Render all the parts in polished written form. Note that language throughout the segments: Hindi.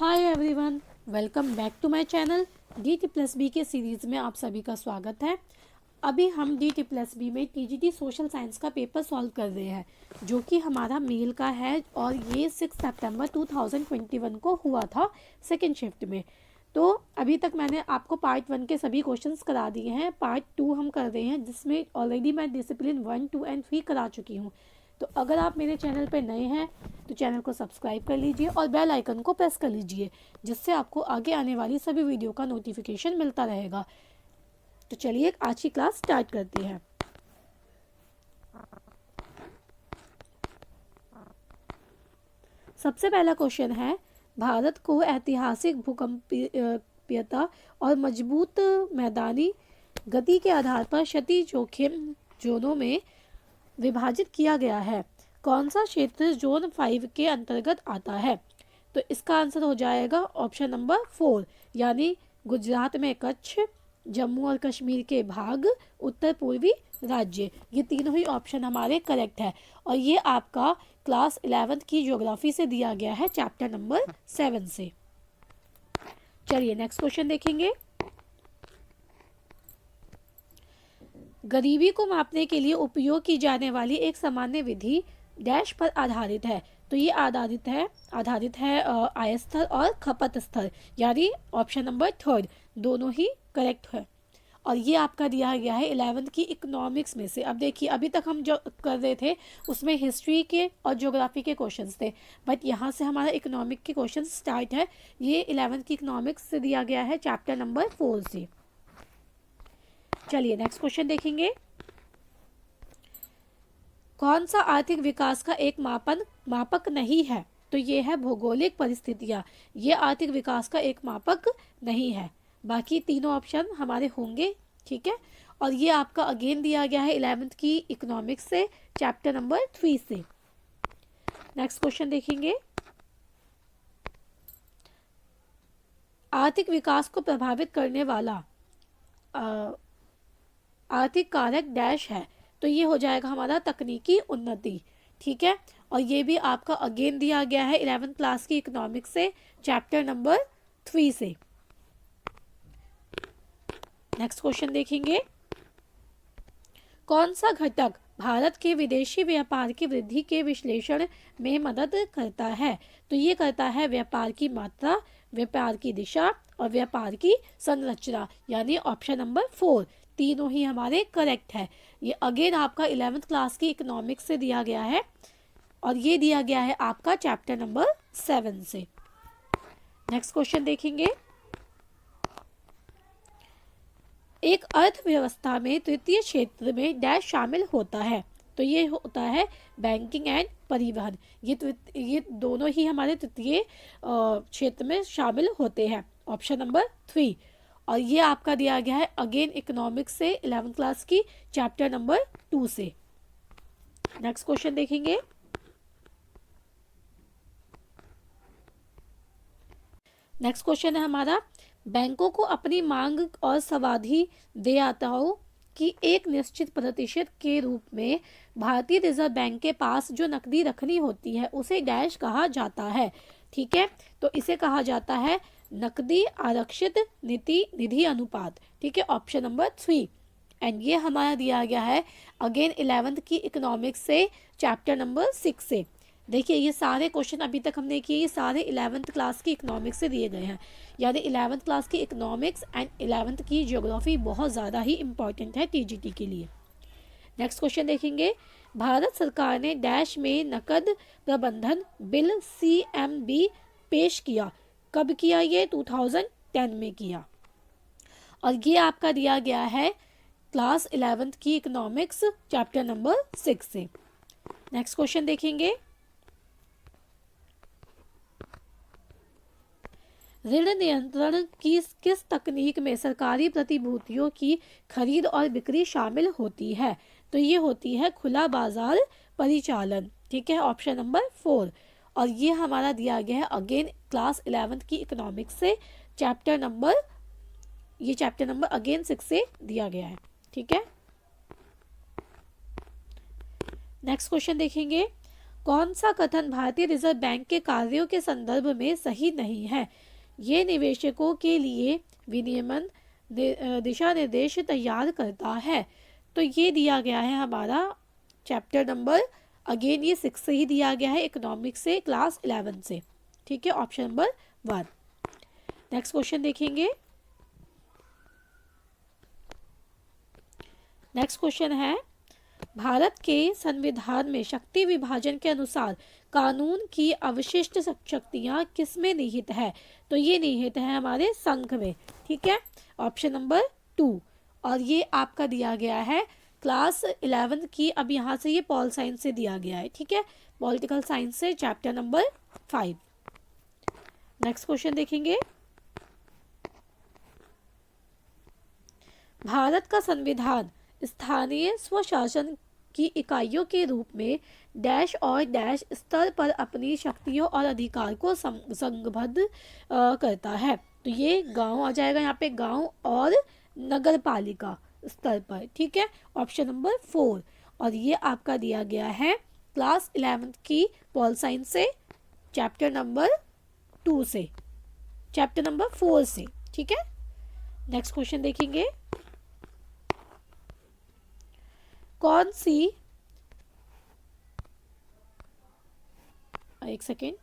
Hi everyone, welcome back to my channel. DT+B के सीरीज़ में आप सभी का स्वागत है। अभी हम DT+B में TGT सोशल साइंस का पेपर सॉल्व कर रहे हैं, जो कि हमारा मेल का है और ये 6 सितंबर 2021 को हुआ था सेकेंड शिफ्ट में। तो अभी तक मैंने आपको पार्ट 1 के सभी क्वेश्चंस करा दिए हैं। पार्ट 2 हम कर रहे हैं, जिसमें ऑलरेडी मैं डिसिप्लिन 1, 2 एंड 3 करा चुकी हूँ। तो अगर आप मेरे चैनल पर नए हैं तो चैनल को सब्सक्राइब कर लीजिए और बेल आइकन को प्रेस कर लीजिए, जिससे आपको आगे आने वाली सभी वीडियो का नोटिफिकेशन मिलता रहेगा। तो चलिए आज की क्लास स्टार्ट करते हैं। सबसे पहला क्वेश्चन है, भारत को ऐतिहासिक भूकंपीयता और मजबूत मैदानी गति के आधार पर क्षति जोखिम जोनों में विभाजित किया गया है। कौन सा क्षेत्र जोन 5 के अंतर्गत आता है? तो इसका आंसर हो जाएगा ऑप्शन नंबर 4, यानी गुजरात में कच्छ, जम्मू और कश्मीर के भाग, उत्तर पूर्वी राज्य। ये तीनों ही ऑप्शन हमारे करेक्ट है और ये आपका क्लास 11th की ज्योग्राफी से दिया गया है, चैप्टर नंबर 7 से। चलिए नेक्स्ट क्वेश्चन देखेंगे। गरीबी को मापने के लिए उपयोग की जाने वाली एक सामान्य विधि डैश पर आधारित है। तो ये आधारित है आय स्तर और खपत स्तर, यानी ऑप्शन नंबर 3 दोनों ही करेक्ट है। और ये आपका दिया गया है 11th की इकोनॉमिक्स में से। अब देखिए, अभी तक हम जो कर रहे थे उसमें हिस्ट्री के और ज्योग्राफी के क्वेश्चंस थे, बट यहाँ से हमारा इकोनॉमिक के क्वेश्चन स्टार्ट है। ये 11th की इकोनॉमिक्स से दिया गया है, चैप्टर नंबर 4 से। चलिए नेक्स्ट क्वेश्चन देखेंगे। कौन सा आर्थिक विकास का एक मापक नहीं है? तो ये है भौगोलिक परिस्थितियां। ये आर्थिक विकास का एक मापक नहीं है। बाकी तीनों ऑप्शन हमारे होंगे, ठीक है। और ये आपका अगेन दिया गया है 11th की इकोनॉमिक्स से, चैप्टर नंबर 3 से। नेक्स्ट क्वेश्चन देखेंगे। आर्थिक विकास को प्रभावित करने वाला आर्थिक कारक डैश है। तो ये हो जाएगा हमारा तकनीकी उन्नति, ठीक है। और ये भी आपका अगेन दिया गया है 11th क्लास की इकोनॉमिक्स से, चैप्टर नंबर 3 से। नेक्स्ट क्वेश्चन देखेंगे। कौन सा घटक भारत के विदेशी व्यापार की वृद्धि के विश्लेषण में मदद करता है? तो ये करता है व्यापार की मात्रा, व्यापार की दिशा और व्यापार की संरचना, यानी ऑप्शन नंबर 4 तीनों ही हमारे करेक्ट है। ये अगेन आपका 11th क्लास की इकोनॉमिक्स से दिया गया है और ये दिया गया है आपका चैप्टर नंबर 7 से। नेक्स्ट क्वेश्चन देखेंगे। एक अर्थव्यवस्था में तृतीय क्षेत्र में डैश शामिल होता है। तो ये होता है बैंकिंग एंड परिवहन। ये दोनों ही हमारे तृतीय क्षेत्र में शामिल होते हैं, ऑप्शन नंबर 3। और ये आपका दिया गया है अगेन इकोनॉमिक्स से, 11th क्लास की, चैप्टर नंबर 2 से। नेक्स्ट क्वेश्चन देखेंगे। नेक्स्ट क्वेश्चन है हमारा, बैंकों को अपनी मांग और सावधि देयताओं की एक निश्चित प्रतिशत के रूप में भारतीय रिजर्व बैंक के पास जो नकदी रखनी होती है उसे डैश कहा जाता है, ठीक है। तो इसे कहा जाता है नकदी आरक्षित निधि अनुपात, ठीक है, ऑप्शन नंबर 3। एंड ये हमारा दिया गया है अगेन 11th की इकोनॉमिक्स से, चैप्टर नंबर 6 से। देखिए, ये सारे क्वेश्चन अभी तक हमने किए, ये सारे 11th क्लास की इकोनॉमिक्स से दिए गए हैं, यानी 11th क्लास की इकोनॉमिक्स एंड 11th की ज्योग्राफी बहुत ज़्यादा ही इंपॉर्टेंट है TGT के लिए। नेक्स्ट क्वेश्चन देखेंगे। भारत सरकार ने डैश में नकद प्रबंधन बिल CMB पेश किया। कब किया? ये 2010 में किया। और ये आपका दिया गया है क्लास 11th की इकोनॉमिक्स, चैप्टर नंबर 6 से। नेक्स्ट क्वेश्चन देखेंगे। ऋण नियंत्रण की किस तकनीक में सरकारी प्रतिभूतियों की खरीद और बिक्री शामिल होती है? तो ये होती है खुला बाजार परिचालन, ठीक है, ऑप्शन नंबर 4। और ये हमारा दिया गया है अगेन क्लास 11th की इकोनॉमिक्स से, चैप्टर नंबर अगेन 6 से दिया गया है, ठीक है। नेक्स्ट क्वेश्चन देखेंगे। कौन सा कथन भारतीय रिजर्व बैंक के कार्यों के संदर्भ में सही नहीं है? ये निवेशकों के लिए विनियमन दिशा निर्देश तैयार करता है। तो ये दिया गया है हमारा चैप्टर नंबर, अगेन ये 6 से ही दिया गया है, इकोनॉमिक्स से, क्लास 11 से। ठीक है, ऑप्शन नंबर 1। नेक्स्ट क्वेश्चन देखेंगे। नेक्स्ट क्वेश्चन है, भारत के संविधान में शक्ति विभाजन के अनुसार कानून की अवशिष्ट शक्तियां किसमें निहित है? तो ये निहित है हमारे संघ में। ठीक है, ऑप्शन नंबर 2। और ये आपका दिया गया है क्लास 11 की, अब यहाँ से ये पॉल साइंस से दिया गया है। ठीक है, पॉलिटिकल साइंस से, चैप्टर नंबर 5। नेक्स्ट क्वेश्चन देखेंगे। भारत का संविधान स्थानीय स्वशासन की इकाइयों के रूप में डैश और डैश स्तर पर अपनी शक्तियों और अधिकार को संघबद्ध करता है। तो ये गांव आ जाएगा यहाँ पे, गांव और नगर पालिका स्तर पर। ठीक है, ऑप्शन नंबर 4। और ये आपका दिया गया है क्लास 11 की पॉल साइंस से, चैप्टर नंबर 2 से, चैप्टर नंबर 4 से। ठीक है, नेक्स्ट क्वेश्चन देखेंगे। कौन सी, एक सेकेंड,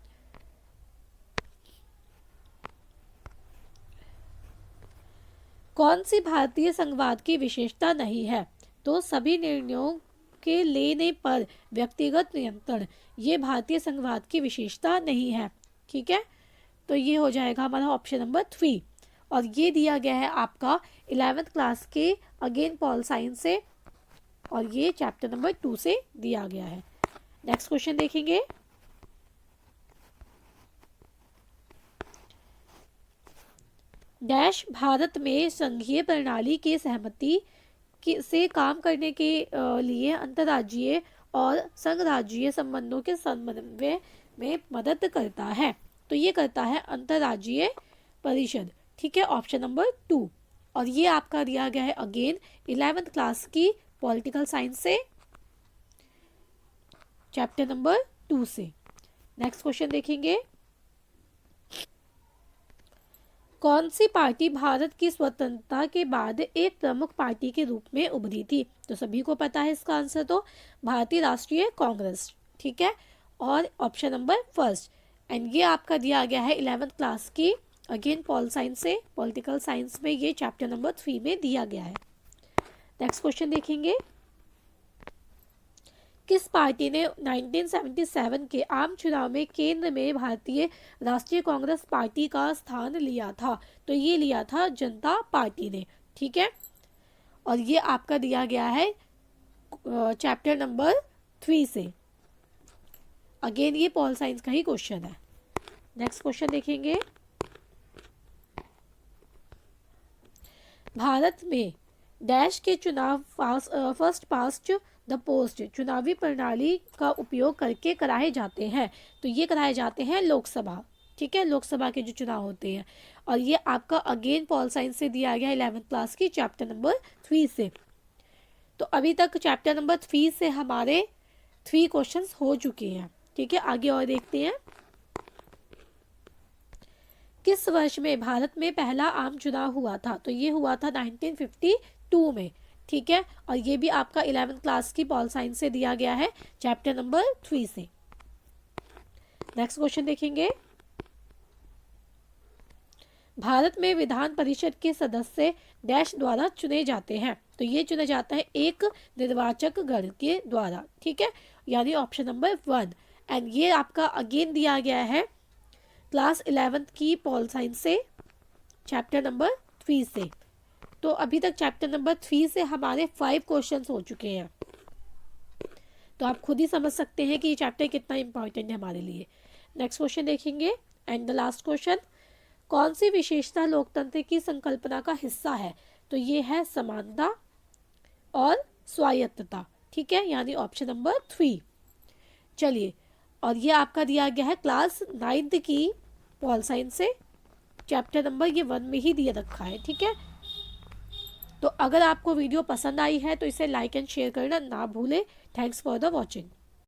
कौन सी भारतीय संघवाद की विशेषता नहीं है? तो सभी निर्णयों के लेने पर व्यक्तिगत नियंत्रण, ये भारतीय संघवाद की विशेषता नहीं है। ठीक है, तो ये हो जाएगा हमारा ऑप्शन नंबर 3। और ये दिया गया है आपका 11th क्लास के, अगेन पॉल साइंस से, और ये चैप्टर नंबर 2 से दिया गया है। नेक्स्ट क्वेश्चन देखेंगे। डैश भारत में संघीय प्रणाली के सहमति से काम करने के लिए अंतर्राज्यीय और संघ राज्यीय संबंधों के समन्वय में मदद करता है। तो ये करता है अंतर्राज्यीय परिषद। ठीक है, ऑप्शन नंबर 2। और ये आपका दिया गया है अगेन 11th क्लास की पॉलिटिकल साइंस से, चैप्टर नंबर 2 से। नेक्स्ट क्वेश्चन देखेंगे। कौन सी पार्टी भारत की स्वतंत्रता के बाद एक प्रमुख पार्टी के रूप में उभरी थी? तो सभी को पता है इसका आंसर, तो भारतीय राष्ट्रीय कांग्रेस। ठीक है, और ऑप्शन नंबर 1। एंड ये आपका दिया गया है 11th क्लास की, अगेन पॉल साइंस से, पॉलिटिकल साइंस में, ये चैप्टर नंबर 3 में दिया गया है। नेक्स्ट क्वेश्चन देखेंगे। किस पार्टी ने 1977 के आम चुनाव में केंद्र में भारतीय राष्ट्रीय कांग्रेस पार्टी का स्थान लिया था? तो ये लिया था जनता पार्टी ने। ठीक है, और ये आपका दिया गया है चैप्टर नंबर 3 से, अगेन ये पॉल साइंस का ही क्वेश्चन है। नेक्स्ट क्वेश्चन देखेंगे। भारत में डैश के चुनाव फर्स्ट पास्ट द पोस्ट चुनावी प्रणाली का उपयोग करके कराए जाते हैं? तो ये कराए जाते हैं लोकसभा। ठीक है, लोकसभा के जो चुनाव होते हैं। और ये आपका अगेन पॉल साइंस से दिया गया 11th क्लास की, चैप्टर नंबर 3 से। तो अभी तक चैप्टर नंबर 3 से हमारे 3 क्वेश्चंस हो चुके हैं। ठीक है, आगे और देखते हैं। किस वर्ष में भारत में पहला आम चुनाव हुआ था? तो ये हुआ था 1952 में। ठीक है, और ये भी आपका 11th क्लास की पॉल साइंस से दिया गया है, चैप्टर नंबर 3 से। नेक्स्ट क्वेश्चन देखेंगे। भारत में विधान परिषद के सदस्य डैश द्वारा चुने जाते हैं? तो ये चुना जाता है एक निर्वाचक गण के द्वारा। ठीक है, यानी ऑप्शन नंबर 1। एंड ये आपका अगेन दिया गया है क्लास 11th की पॉल साइंस से, चैप्टर नंबर 3 से। तो अभी तक चैप्टर नंबर 3 से हमारे 5 क्वेश्चंस हो चुके हैं। तो आप खुद ही समझ सकते हैं कि ये चैप्टर कितना इंपॉर्टेंट है हमारे लिए। नेक्स्ट क्वेश्चन देखेंगे, एंड द लास्ट क्वेश्चन। कौन सी विशेषता लोकतंत्र की संकल्पना का हिस्सा है? तो ये है समानता और स्वायत्तता। ठीक है, यानी ऑप्शन नंबर 3। चलिए, और ये आपका दिया गया है क्लास 9th की पॉल साइंस से, चैप्टर नंबर ये 1 में ही दिया रखा है। ठीक है, तो अगर आपको वीडियो पसंद आई है तो इसे लाइक एंड शेयर करना ना भूलें। Thanks for the watching.